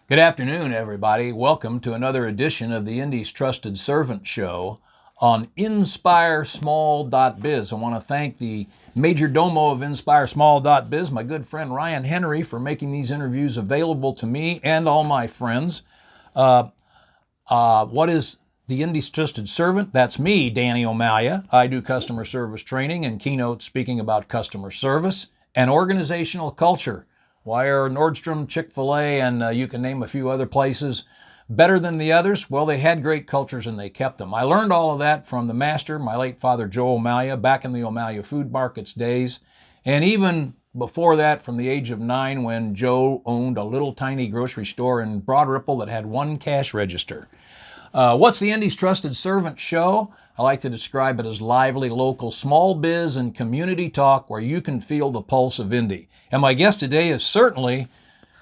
Good afternoon, everybody. Welcome to another edition of the Indy's Trusted Servant Show on INSPIREsmall.biz. I want to thank the major domo of INSPIREsmall.biz, my good friend Ryan Henry, for making these interviews available to me and all my friends. What is the Indy's Trusted Servant? That's me, Danny O'Malia. I do customer service training and keynote speaking about customer service and organizational culture. Why are Nordstrom, Chick-fil-A, and you can name a few other places better than the others? Well, they had great cultures and they kept them. I learned all of that from the master, my late father, Joe O'Malia, back in the O'Malia Food Markets days. And even before that, from the age of 9, when Joe owned a little tiny grocery store in Broad Ripple that had one cash register. What's the Indy's Trusted Servant Show? I like to describe it as lively, local, small biz and community talk where you can feel the pulse of Indy. And my guest today is certainly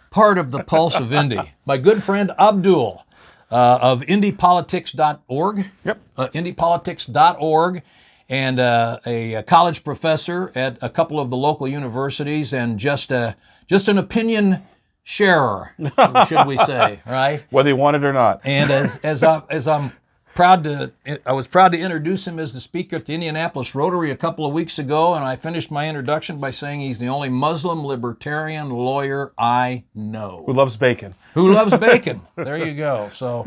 part of the pulse of Indy. My good friend Abdul of IndyPolitics.org. Yep. IndyPolitics.org, and a college professor at a couple of the local universities, and just an opinion sharer, should we say, right? Whether you want it or not. And I was proud to introduce him as the speaker at the Indianapolis Rotary a couple of weeks ago, and I finished my introduction by saying he's the only Muslim libertarian lawyer I know. Who loves bacon. Who loves bacon. There you go. So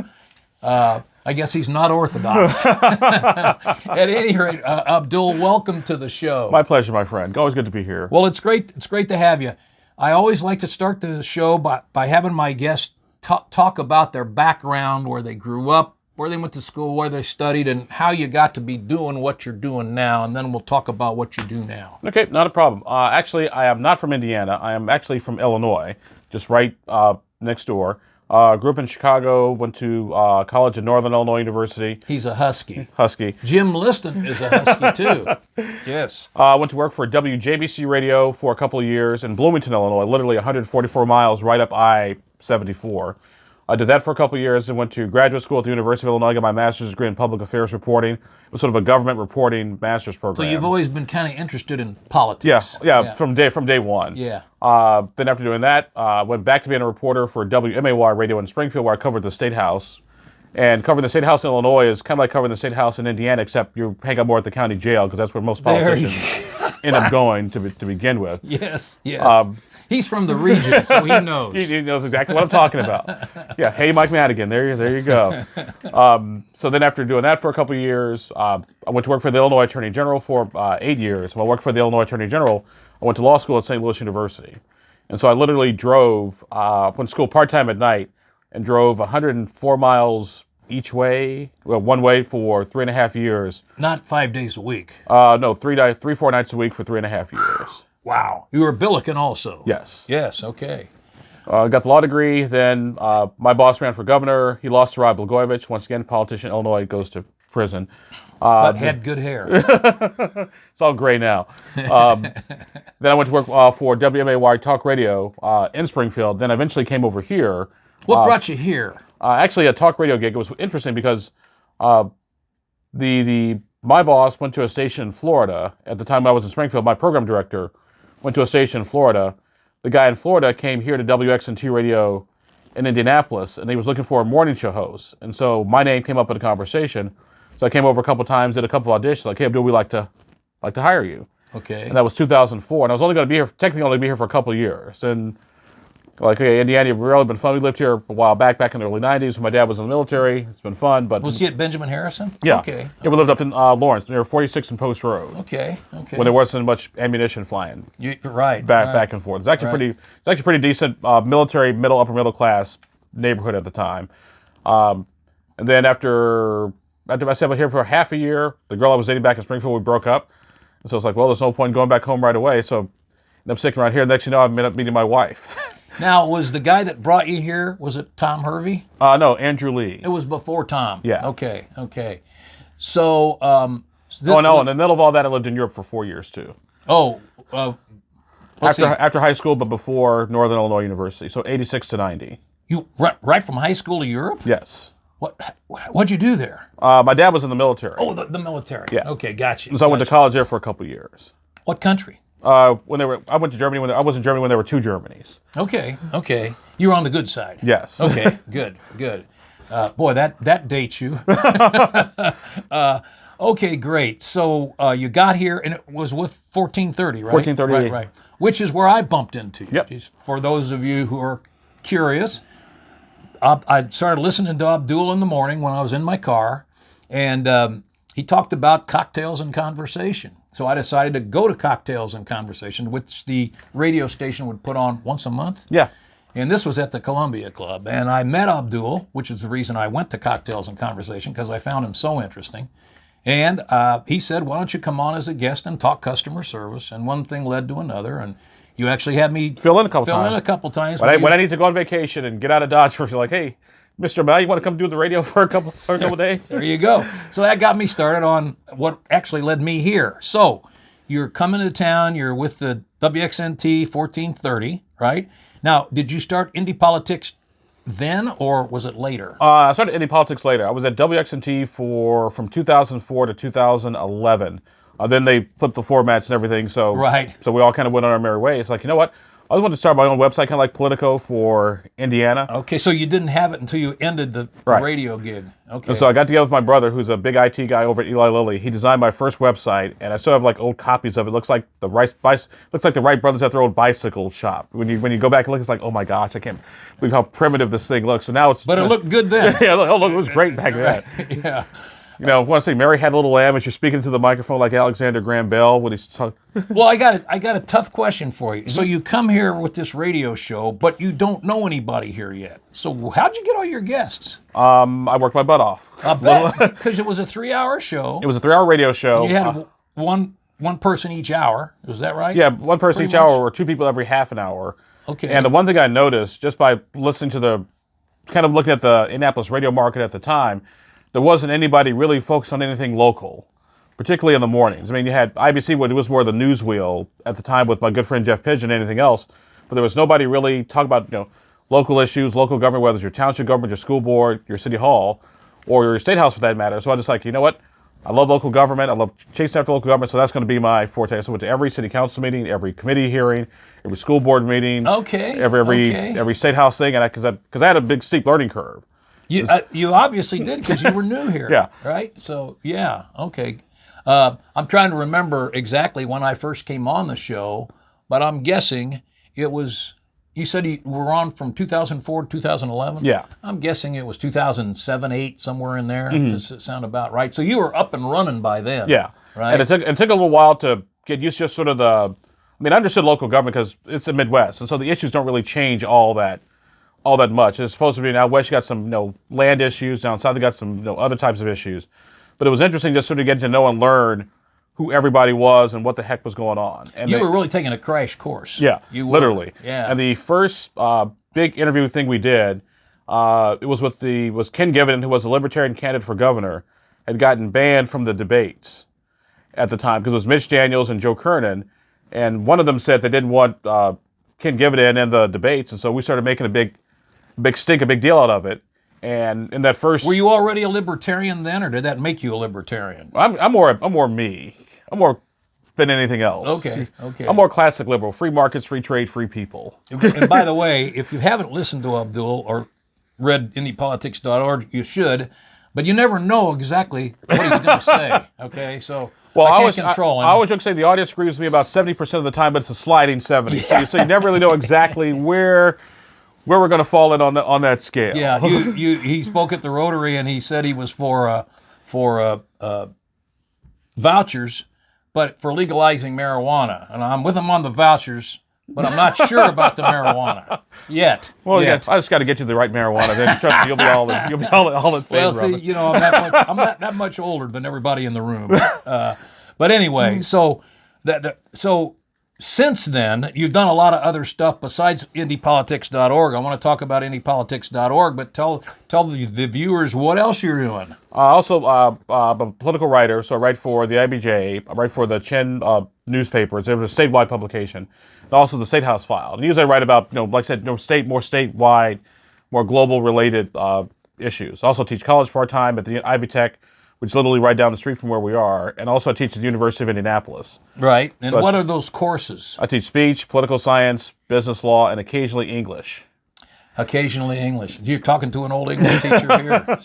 I guess he's not orthodox. At any rate, Abdul, welcome to the show. My pleasure, my friend. Always good to be here. Well, it's great to have you. I always like to start the show by having my guests talk about their background, where they grew up, where they went to school, where they studied, and how you got to be doing what you're doing now, and then we'll talk about what you do now. Okay, not a problem. Actually, I am not from Indiana. I am actually from Illinois, just right next door. Grew up in Chicago, went to college at Northern Illinois University. He's a Husky. Jim Liston is a Husky, too. Yes. Went to work for WJBC Radio for a couple of years in Bloomington, Illinois, literally 144 miles right up I-74. I did that for a couple of years and went to graduate school at the University of Illinois, got my master's degree in public affairs reporting. It was sort of a government reporting master's program. So you've always been kind of interested in politics. Yeah. From day one. Yeah. Then after doing that, went back to being a reporter for WMAY Radio in Springfield, where I covered the State House. And covering the State House in Illinois is kind of like covering the State House in Indiana, except you hang out more at the county jail, because that's where most politicians end up going to begin with. Yes. He's from the region, so he knows. He knows exactly what I'm talking about. Yeah, hey, Mike Madigan, there you go. So then after doing that for a couple of years, I went to work for the Illinois Attorney General for 8 years. When I worked for the Illinois Attorney General, I went to law school at St. Louis University. And so I literally went to school part-time at night and drove 104 miles each way, one way for 3.5 years. Not 5 days a week. No, 4 nights a week for 3.5 years. Wow. You were a Billiken also. Yes. Yes, okay. Got the law degree, then my boss ran for governor. He lost to Rod Blagojevich. Once again, politician, Illinois, goes to prison. But had good hair. It's all gray now. Then I went to work for WMAY Talk Radio in Springfield. Then I eventually came over here. What brought you here? Actually, a talk radio gig. It was interesting because my boss went to a station in Florida. At the time I was in Springfield, my program director went to a station in Florida. The guy in Florida came here to WXNT Radio in Indianapolis, and he was looking for a morning show host. And so my name came up in a conversation. So I came over a couple of times, did a couple of auditions, like, hey, Abdul, we'd like to hire you. Okay. And that was 2004, and I was technically only be here for a couple of years. And like, okay, Indiana, you've really been fun. We lived here a while back in the early 90s when my dad was in the military. It's been fun, but... Was he at Benjamin Harrison? Yeah. Okay. Yeah, we lived up in Lawrence, near 46 and Post Road. Okay. When there wasn't much ammunition flying. Back and forth. It's actually pretty decent military, upper middle class neighborhood at the time. And then after I stayed here for half a year, the girl I was dating back in Springfield, we broke up. And so it's like, well, there's no point in going back home right away. So I ended up sticking around here. Next thing you know, I ended up meeting my wife. Now, was the guy that brought you here, was it Tom Hervey? No, Andrew Lee. It was before Tom. Yeah. Okay. So, in the middle of all that, I lived in Europe for 4 years too. After high school, but before Northern Illinois University, so 86 to 90. You right from high school to Europe? Yes. What'd you do there? My dad was in the military. Oh, the military. Yeah. Okay, gotcha. So I went to college there for a couple of years. What country? I went to Germany I was in Germany when there were two Germanys. Okay. You were on the good side. Yes. Okay, good. Boy, that dates you. Okay, great. So you got here, and it was with 1430, right? 1430. Right. Which is where I bumped into you. Yep. Just for those of you who are curious, I started listening to Abdul in the morning when I was in my car, and he talked about cocktails and conversation. So I decided to go to Cocktails and Conversation, which the radio station would put on once a month. Yeah. And this was at the Columbia Club. And I met Abdul, which is the reason I went to Cocktails and Conversation, because I found him so interesting. And he said, why don't you come on as a guest and talk customer service? And one thing led to another. And you actually had me Fill in a couple times. When I need to go on vacation and get out of Dodge first, you're like, hey, Mr. Mel, you want to come do the radio for a couple days? There you go. So that got me started on what actually led me here. So you're coming to town, you're with the WXNT 1430, right? Now, did you start Indy Politics then, or was it later? I started Indy Politics later. I was at WXNT from 2004 to 2011. Then they flipped the formats and everything, so we all kind of went on our merry way. It's like, you know what? I was wanting to start my own website, kind of like Politico for Indiana. Okay, so you didn't have it until you ended the radio gig. Okay. And so I got together with my brother, who's a big IT guy over at Eli Lilly. He designed my first website, and I still have like old copies of it. Looks like the Wright brothers at their old bicycle shop. When you go back and look, it's like, oh my gosh, I can't believe how primitive this thing looks. So now it's. But it looked good then. Yeah, look, it was great back then. Yeah. You know, I want to say Mary Had a Little Lamb, as you're speaking to the microphone like Alexander Graham Bell when he's talking. Well, I got a tough question for you. So you come here with this radio show, but you don't know anybody here yet. So how'd you get all your guests? I worked my butt off. I bet, because it was a 3-hour show. It was a 3-hour radio show. You had one person each hour. Is that right? Yeah, one person each hour, or 2 people every half an hour. Okay. And the one thing I noticed, just by listening to kind of looking at the Indianapolis radio market at the time, there wasn't anybody really focused on anything local, particularly in the mornings. I mean, you had IBC, it was more the news wheel at the time with my good friend Jeff Pigeon and anything else, but there was nobody really talking about, local issues, local government, whether it's your township government, your school board, your city hall, or your state house for that matter. So I just like, you know what? I love local government. I love chasing after local government, so that's going to be my forte. So I went to every city council meeting, every committee hearing, every school board meeting, every state house thing, and because I had a big steep learning curve. You obviously did, because you were new here. Yeah. Right? So, yeah, okay. I'm trying to remember exactly when I first came on the show, but I'm guessing it was, you said you were on from 2004 to 2011? Yeah. I'm guessing it was 2007, 8, somewhere in there. Does it sound about right? So you were up and running by then. Yeah. Right? And it took a little while to get used to just sort of I understood local government because it's the Midwest, and so the issues don't really change all that much. It's supposed to be out west, you got some land issues. Down south, you got some other types of issues. But it was interesting just sort of getting to know and learn who everybody was and what the heck was going on. And you were really taking a crash course. Yeah, you were. Literally. Yeah. And the first big interview thing we did, it was with Ken Given, who was a Libertarian candidate for governor, had gotten banned from the debates at the time because it was Mitch Daniels and Joe Kernan, and one of them said they didn't want Ken Given in the debates, and so we started making a big deal out of it. And in that first, were you already a libertarian then, or did that make you a libertarian? I'm more me. I'm more than anything else. Okay. I'm more classic liberal. Free markets, free trade, free people. And by the way, if you haven't listened to Abdul or read IndyPolitics.org, you should, but you never know exactly what he's going to say. Okay, so I can't control him. I always say the audience agrees with me about 70% of the time, but it's a sliding 70. Yeah. So you never really know exactly where we're going to fall in on that scale. Yeah, he spoke at the Rotary, and he said he was for vouchers, but for legalizing marijuana. And I'm with him on the vouchers, but I'm not sure about the marijuana yet. Well, yeah, I just got to get you the right marijuana. Then trust me, you'll be all in favor. Well, see, I'm not that much older than everybody in the room. But anyway, so since then, you've done a lot of other stuff besides IndyPolitics.org. I want to talk about IndyPolitics.org, but tell the viewers what else you're doing. Also, I'm a political writer, so I write for the IBJ. I write for the Chen newspapers. It was a statewide publication, and also the State House File. And usually I write about, like I said, more statewide, more global related issues. I also teach college part-time at the Ivy Tech, which is literally right down the street from where we are, and also I teach at the University of Indianapolis. Right, and so what are those courses? I teach speech, political science, business law, and occasionally English. Occasionally English. You're talking to an old English teacher here.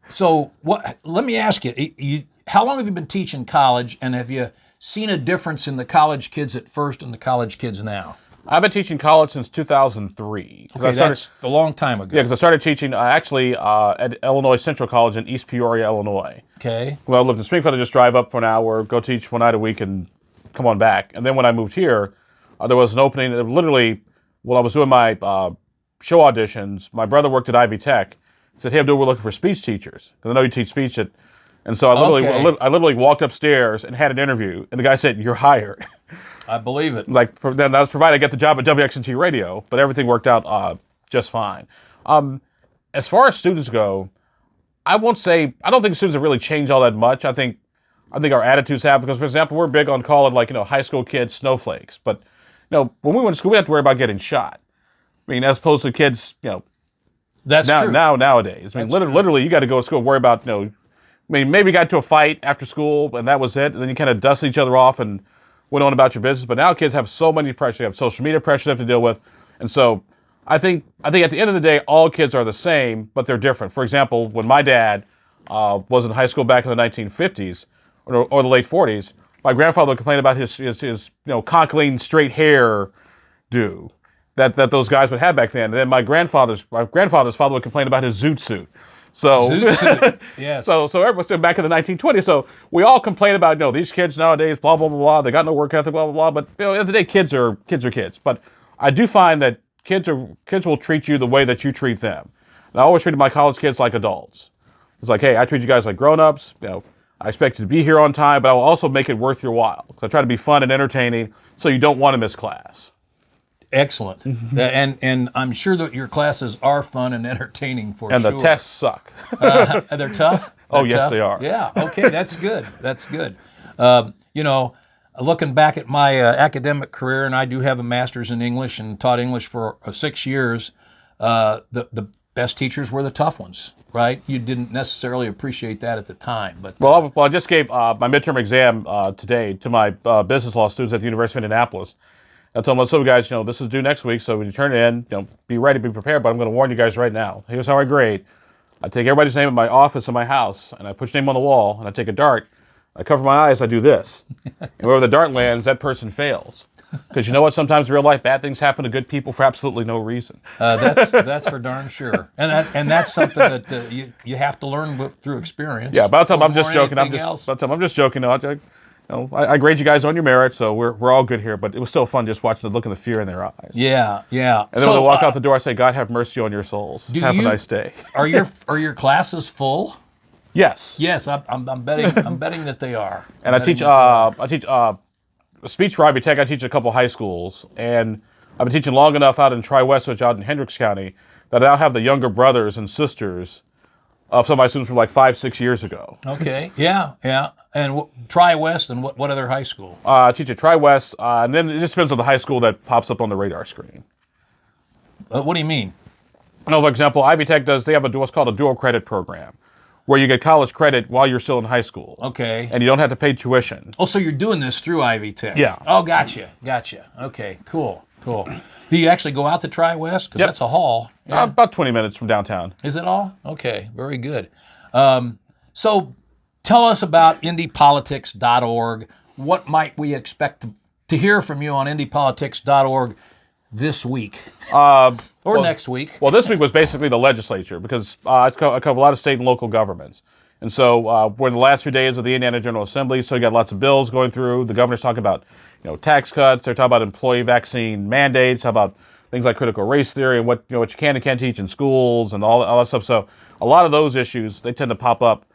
So what? Let me ask you, how long have you been teaching college, and have you seen a difference in the college kids at first and the college kids now? I've been teaching college since 2003. Okay, that's a long time ago. Yeah, because I started teaching at Illinois Central College in East Peoria, Illinois. Okay. Well, I lived in Springfield. I just drive up for an hour, go teach 1 night a week, and come on back. And then when I moved here, there was an opening. Literally, while I was doing my show auditions, my brother worked at Ivy Tech. He said, "Hey, Abdul, we're looking for speech teachers. Because I know you teach speech at..." And so I literally walked upstairs and had an interview, and the guy said, "You're hired." I believe it. Like, then that was provided I get the job at WXNT Radio, but everything worked out just fine. As far as students go, I don't think students have really changed all that much. I think our attitudes have, because, for example, we're big on calling, high school kids snowflakes. But, when we went to school, we had to worry about getting shot. I mean, as opposed to kids, That's true. Nowadays. I mean, literally, you got to go to school and worry about, maybe you got into a fight after school, and that was it. And then you kind of dusted each other off and went on about your business. But now kids have so many pressures. They have social media pressure they have to deal with. And so I think at the end of the day, all kids are the same, but they're different. For example, when my dad was in high school back in the 1950s or the late 40s, my grandfather would complain about his conkling straight hair that those guys would have back then. And then my grandfather's father would complain about his zoot suit. So, yes. So back in the 1920s. So we all complain about, these kids nowadays, blah, blah, blah, blah. They got no work ethic, blah, blah, blah. But, at the end of the day, kids are kids. But I do find that kids will treat you the way that you treat them. And I always treated my college kids like adults. It's like, hey, I treat you guys like grown-ups. I expect you to be here on time, but I will also make it worth your while. I try to be fun and entertaining, so you don't want to miss class. Excellent. And I'm sure that your classes are fun and entertaining for sure. And the tests suck. They're tough? Yes, tough? They are. Yeah, okay, that's good. That's good. Looking back at my academic career, and I do have a master's in English and taught English for 6 years, the best teachers were the tough ones, right? You didn't necessarily appreciate that at the time. But I just gave my midterm exam today to my business law students at the University of Indianapolis. I told them, so guys, this is due next week, so when you turn it in, be ready, be prepared, but I'm going to warn you guys right now. Here's how I grade. I take everybody's name in my office in my house, and I put your name on the wall, and I take a dart, I cover my eyes, I do this. And wherever the dart lands, that person fails. Because you know what? Sometimes in real life, bad things happen to good people for absolutely no reason. That's for darn sure. And that's something that you have to learn through experience. Yeah, by the time I'm just joking. I'm just joking. I grade you guys on your merit, so we're all good here. But it was still fun just watching the look of the fear in their eyes. Yeah. And then when they walk out the door, I say, "God have mercy on your souls. Have a nice day." Are your classes full? Yes. Yes, I'm betting that they are. And I teach speech for Ivy Tech. I teach a couple high schools, and I've been teaching long enough out in Tri-Westwich, out in Hendricks County, that I now have the younger brothers and sisters of some of my students from 5-6 years ago. Okay. Yeah. And Tri-West and what other high school? I teach at Tri-West, and then it just depends on the high school that pops up on the radar screen. What do you mean? For example, Ivy Tech they have what's called a dual credit program, where you get college credit while you're still in high school. Okay. And you don't have to pay tuition. Oh, so you're doing this through Ivy Tech? Yeah. Oh, gotcha. Okay, cool. Do you actually go out to Tri-West? Because that's a haul. Yeah. About 20 minutes from downtown. Is it all? Okay, very good. So tell us about IndyPolitics.org. What might we expect to hear from you on IndyPolitics.org this week? Next week? Well, this week was basically the legislature, because I cover a lot of state and local governments. And so we're in the last few days of the Indiana General Assembly, so you got lots of bills going through. The governor's talking about tax cuts. They're talking about employee vaccine mandates. How about things like critical race theory and what you can and can't teach in schools and all that stuff. So a lot of those issues, they tend to pop up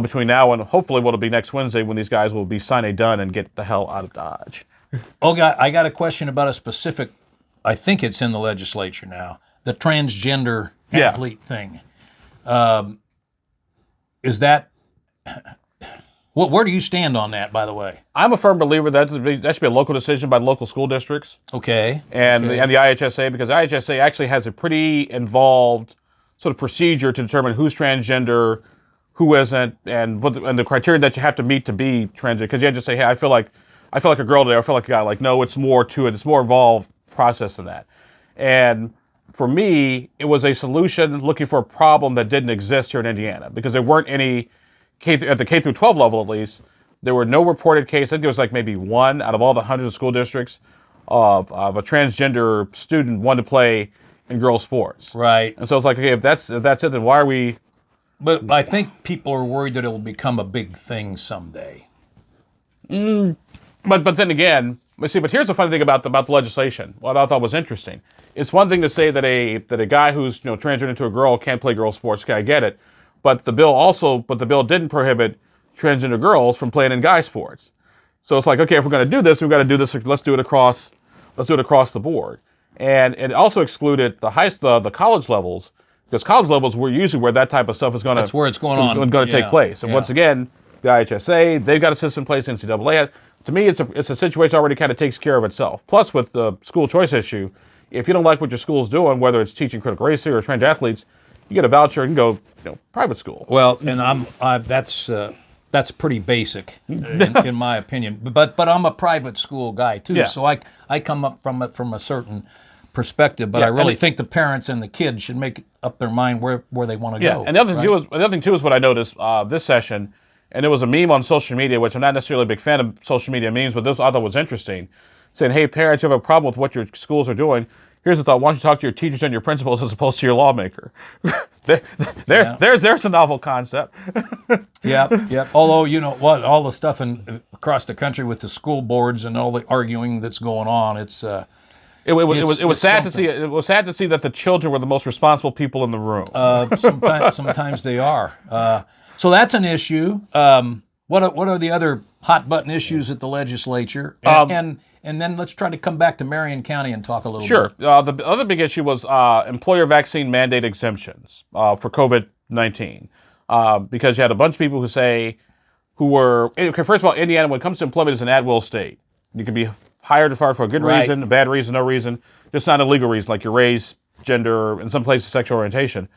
between now and hopefully what'll be next Wednesday, when these guys will be signing done and get the hell out of Dodge. I got a question about a specific, I think it's in the legislature now, the transgender athlete thing. Is that... Where do you stand on that, by the way? I'm a firm believer that should be a local decision by local school districts. Okay. And the IHSA, because the IHSA actually has a pretty involved sort of procedure to determine who's transgender, who isn't, and the criteria that you have to meet to be transgender. Because you have to say, hey, I feel like a girl today, I feel like a guy. No, it's more to it. It's more involved process than that. And for me, it was a solution looking for a problem that didn't exist here in Indiana because there weren't any, at the K through 12 level at least, there were no reported cases. I think there was like maybe one out of all the hundreds of school districts of a transgender student wanting to play in girls' sports. Right. And so it's like, okay, if that's it, then why are we? But I think people are worried that it'll become a big thing someday. But then again, let's see. But here's the funny thing about the legislation. What I thought was interesting. It's one thing to say that a guy who's transgender into a girl can't play girls' sports. Okay, I get it. But the bill didn't prohibit transgender girls from playing in guy sports. So it's like, okay, if we're going to do this, we've got to do this. Let's do it across the board. And it also excluded the college levels, because college levels were usually where that type of stuff is going to. That's where it's going to take place. And once again, the IHSA, they've got a system in place. NCAA. To me, it's a situation already kind of takes care of itself. Plus, with the school choice issue, if you don't like what your school's doing, whether it's teaching critical race theory or trans athletes, you get a voucher and go private school. Well, and that's pretty basic in my opinion. But I'm a private school guy too, so I come up from it from a certain perspective. But I really think the parents and the kids should make up their mind where they want to go. And the other thing too is what I noticed this session, and it was a meme on social media, which I'm not necessarily a big fan of social media memes, but this I thought was interesting, saying, "Hey, parents, you have a problem with what your schools are doing. Here's the thought: why don't you talk to your teachers and your principals as opposed to your lawmaker?" There's a novel concept. Yeah. Although, you know what, all the stuff across the country with the school boards and all the arguing that's going on, it was sad to see. It was sad to see that the children were the most responsible people in the room. Sometimes they are. So that's an issue. What are the other hot button issues at the legislature? And then let's try to come back to Marion County and talk a little bit. Sure. The other big issue was employer vaccine mandate exemptions for COVID-19, because you had a bunch of people who were, first of all, Indiana, when it comes to employment, is an at-will state. You can be hired or fired for a good reason, a bad reason, no reason, just not a legal reason, like your race, gender, in some places, sexual orientation.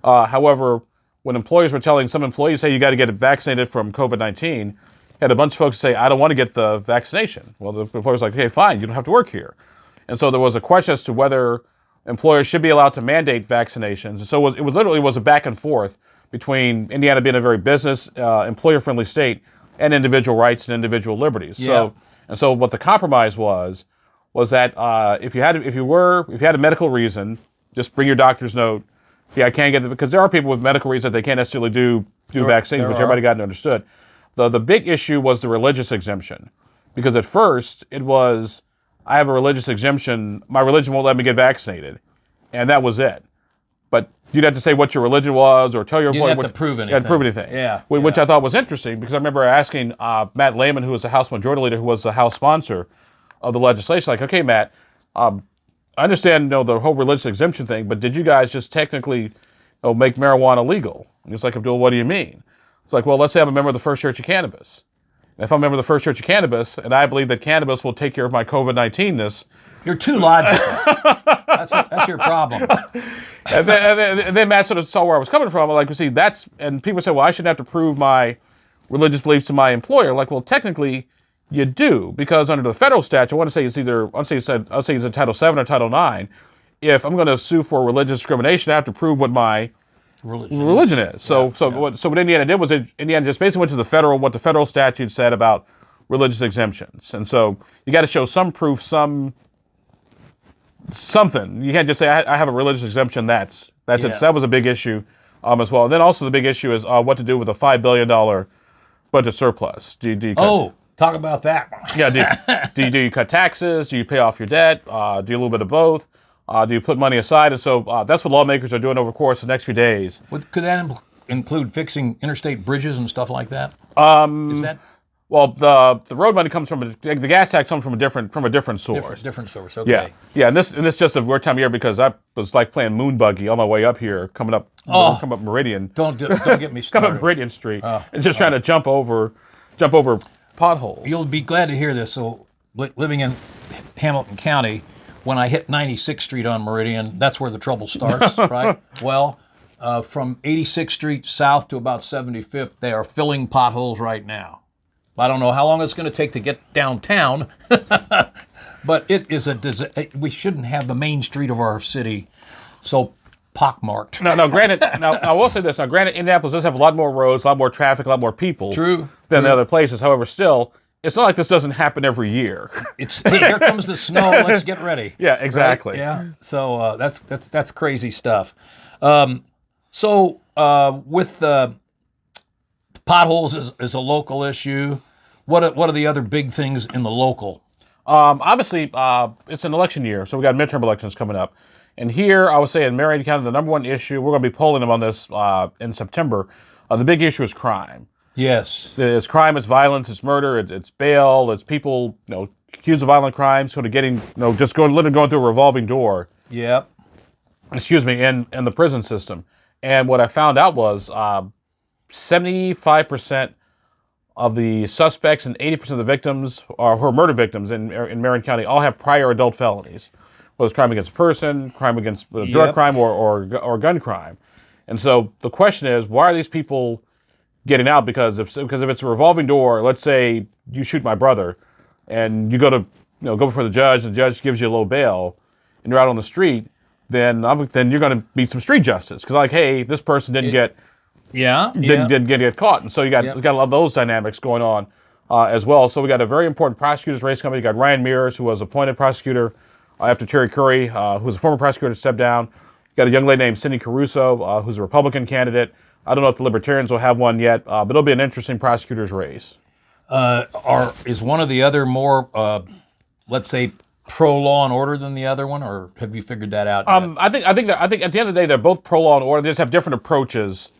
However, when employers were telling some employees, hey, you got to get vaccinated from COVID-19, had a bunch of folks say, I don't want to get the vaccination. Well, the employer's like, okay, fine, you don't have to work here. And so there was a question as to whether employers should be allowed to mandate vaccinations. And so it literally was a back and forth between Indiana being a very business, employer-friendly state and individual rights and individual liberties. Yeah. So what the compromise was that if you had a medical reason, just bring your doctor's note. Yeah, I can't get it, because there are people with medical reasons that they can't necessarily do vaccines, which everybody got and understood. The big issue was the religious exemption, because at first it was, I have a religious exemption, my religion won't let me get vaccinated, and that was it. But you'd have to say what your religion was, or tell your employer. You didn't have to prove anything. You had to prove anything. Yeah. Which I thought was interesting, because I remember asking Matt Lehman, who was the House Majority Leader, who was the House sponsor of the legislation, like, okay, Matt, I understand the whole religious exemption thing, but did you guys just technically make marijuana legal? And he's like, Abdul, what do you mean? It's like, well, let's say I'm a member of the First Church of Cannabis. And if I'm a member of the First Church of Cannabis, and I believe that cannabis will take care of my COVID-19-ness. You're too logical. That's your problem. And then Matt sort of saw where I was coming from. Like, see, and people say, well, I shouldn't have to prove my religious beliefs to my employer. Like, well, technically, you do, because under the federal statute, I want to say it's either Title 7 or Title 9. If I'm going to sue for religious discrimination, I have to prove what my religion is. So what Indiana did was Indiana just basically went to what the federal statute said about religious exemptions. And so you got to show some proof, something. You can't just say, I have a religious exemption, that's it. So that was a big issue as well. And then also the big issue is what to do with a $5 billion budget surplus. Talk about that. Yeah, do you cut taxes? Do you pay off your debt? Do you do a little bit of both? Do you put money aside? And so that's what lawmakers are doing over the course of the next few days. Could that include fixing interstate bridges and stuff like that? Is that? Well, the road money comes from the gas tax comes from a different source. Different source. Okay. Yeah, and this just a weird time of year, because I was like playing moon buggy on my way up here, coming up Meridian. Don't get me started. Come up Meridian Street and just trying to jump over potholes. You'll be glad to hear this. So, living in Hamilton County, when I hit 96th Street on Meridian, that's where the trouble starts, right? Well, from 86th Street south to about 75th, they are filling potholes right now. I don't know how long it's going to take to get downtown, But it is we shouldn't have the main street of our city so pockmarked. No, granted, now I will say this. Now, granted, Indianapolis does have a lot more roads, a lot more traffic, a lot more people True. than the other places. However, still, it's not like this doesn't happen every year. Hey, here comes the snow. Let's get ready. Yeah, exactly. Right? Yeah. So that's crazy stuff. With potholes is a local issue. What are the other big things in the local? Obviously, it's an election year, so we got midterm elections coming up. And here, I would say in Marion County, the number one issue, we're going to be polling them on this in September. The big issue is crime. Yes. It's crime, it's violence, it's murder, it's bail, it's people, accused of violent crimes, sort of getting, just literally going through a revolving door. Yep. Excuse me, in the prison system. And what I found out was 75% of the suspects and 80% of the victims who are murder victims in Marion County all have prior adult felonies. Whether it's crime against a person, crime against drug crime, or gun crime. And so the question is, why are these people getting out? Because if it's a revolving door, let's say you shoot my brother, and you go before the judge gives you a low bail, and you're out on the street, then you're going to meet some street justice because hey, this person didn't get caught, and so you got a lot of those dynamics going on as well. So we got a very important prosecutor's race coming. You got Ryan Mears, who was appointed prosecutor after Terry Curry, who was a former prosecutor, stepped down. You got a young lady named Cindy Caruso, who's a Republican candidate. I don't know if the Libertarians will have one yet, but it'll be an interesting prosecutor's race. Is one of the other more, let's say, pro law and order than the other one, or have you figured that out yet? I think at the end of the day, they're both pro law and order. They just have different approaches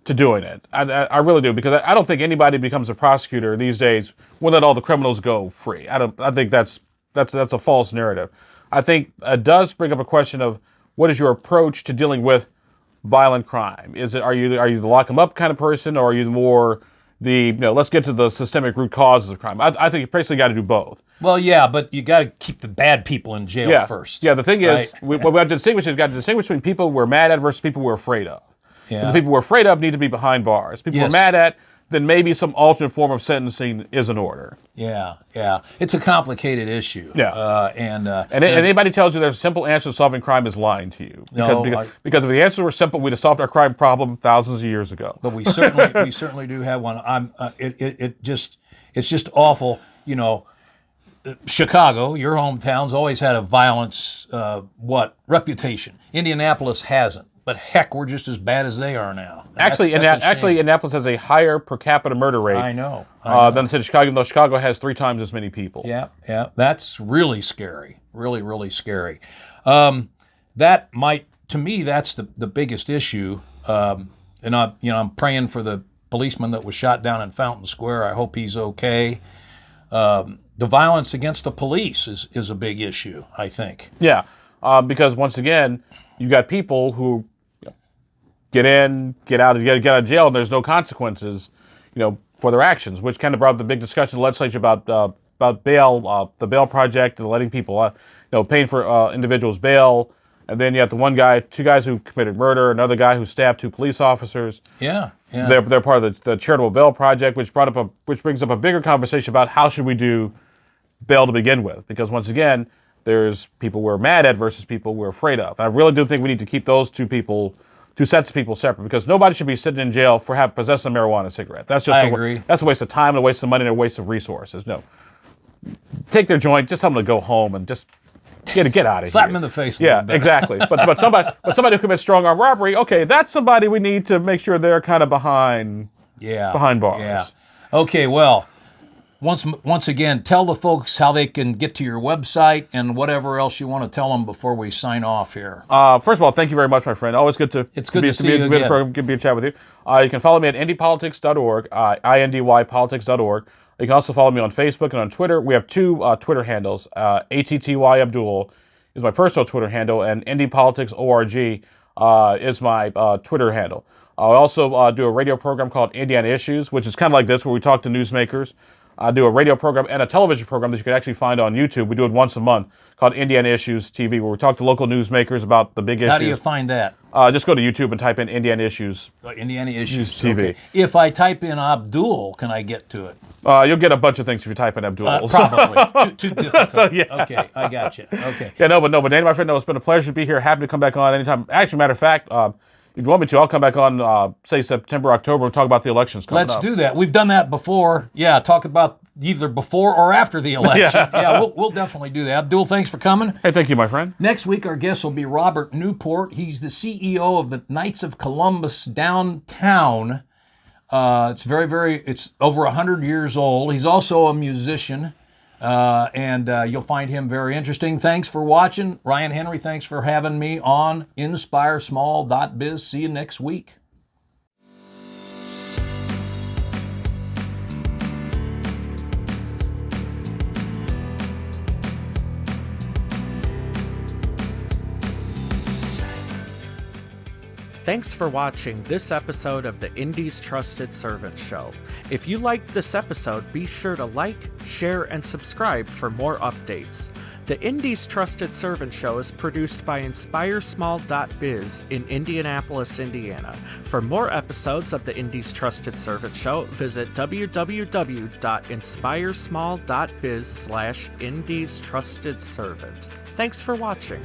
to doing it. I really do, because I don't think anybody becomes a prosecutor these days when let all the criminals go free. I think that's a false narrative. I think it does bring up a question of what is your approach to dealing with violent crime? Are you the lock them up kind of person, or are you more the let's get to the systemic root causes of crime? I think you basically got to do both. Well, yeah, but you got to keep the bad people in jail first. Yeah, the thing is, what we have to distinguish is we've got to distinguish between people we're mad at versus people we're afraid of. Yeah. The people we're afraid of need to be behind bars. People we're mad at, then maybe some alternate form of sentencing is in order. Yeah. It's a complicated issue. Yeah. And anybody tells you there's a simple answer to solving crime is lying to you. Because if the answers were simple, we'd have solved our crime problem thousands of years ago. But we certainly do have one. It's just awful. Chicago, your hometown's always had a violence reputation. Indianapolis hasn't. But heck, we're just as bad as they are now. Actually, Indianapolis has a higher per capita murder rate. I know. Than the city of Chicago, even though Chicago has 3 times as many people. Yeah. That's really scary. Really, really scary. That might, to me, that's the biggest issue. And I'm praying for the policeman that was shot down in Fountain Square. I hope he's okay. The violence against the police is a big issue, I think. Yeah, because once again, you got people who get in, get out of jail, and there's no consequences, for their actions, which kind of brought up the big discussion in the legislature about bail, the bail project, and letting people, paying for individuals' bail. And then you have the 2 guys who committed murder, another guy who stabbed 2 police officers. Yeah. They're part of the charitable bail project, which brings up a bigger conversation about how should we do bail to begin with, because once again, there's people we're mad at versus people we're afraid of. I really do think we need to keep those two sets of people separate, because nobody should be sitting in jail for possessing a marijuana cigarette. That's just agree. That's a waste of time, and a waste of money, and a waste of resources. No, take their joint, just tell them to go home and just get out of here. Slap them in the face. A little bit. Exactly. But somebody who commits strong arm robbery, okay, that's somebody we need to make sure they're kind of behind bars. Yeah. Okay. Well, once again, tell the folks how they can get to your website and whatever else you want to tell them before we sign off here. First of all, thank you very much, my friend. Always good to see you again. Good to be a chat with you. You can follow me at indypolitics.org, indypolitics.org. You can also follow me on Facebook and on Twitter. We have 2 Twitter handles. ATTY Abdul is my personal Twitter handle, and IndyPoliticsORG is my Twitter handle. I also do a radio program called Indiana Issues, which is kind of like this, where we talk to newsmakers I do a radio program and a television program that you can actually find on YouTube. We do it once a month called Indiana Issues TV, where we talk to local newsmakers about the big issues. How do you find that? Just go to YouTube and type in Indiana Issues. Indiana Issues TV. Okay. If I type in Abdul, can I get to it? You'll get a bunch of things if you type in Abdul. Probably. too difficult. So, yeah. Okay, I got you. Okay. Yeah, but Danny, my friend, it's been a pleasure to be here. Happy to come back on anytime. Actually, matter of fact, if you want me to, I'll come back on, say, September, October, and talk about the elections coming up. Let's do that. We've done that before. Yeah, talk about either before or after the election. Yeah, we'll definitely do that. Abdul, thanks for coming. Hey, thank you, my friend. Next week, our guest will be Robert Newport. He's the CEO of the Knights of Columbus downtown. It's it's over 100 years old. He's also a musician, and you'll find him very interesting. Thanks for watching. Ryan Henry, thanks for having me on INSPIREsmall.biz. See you next week. Thanks for watching this episode of the Indy's Trusted Servant Show. If you liked this episode, be sure to like, share, and subscribe for more updates. The Indy's Trusted Servant Show is produced by INSPIREsmall.biz in Indianapolis, Indiana. For more episodes of the Indy's Trusted Servant Show, visit www.inspiresmall.biz/Indy's Trusted Servant. Thanks for watching.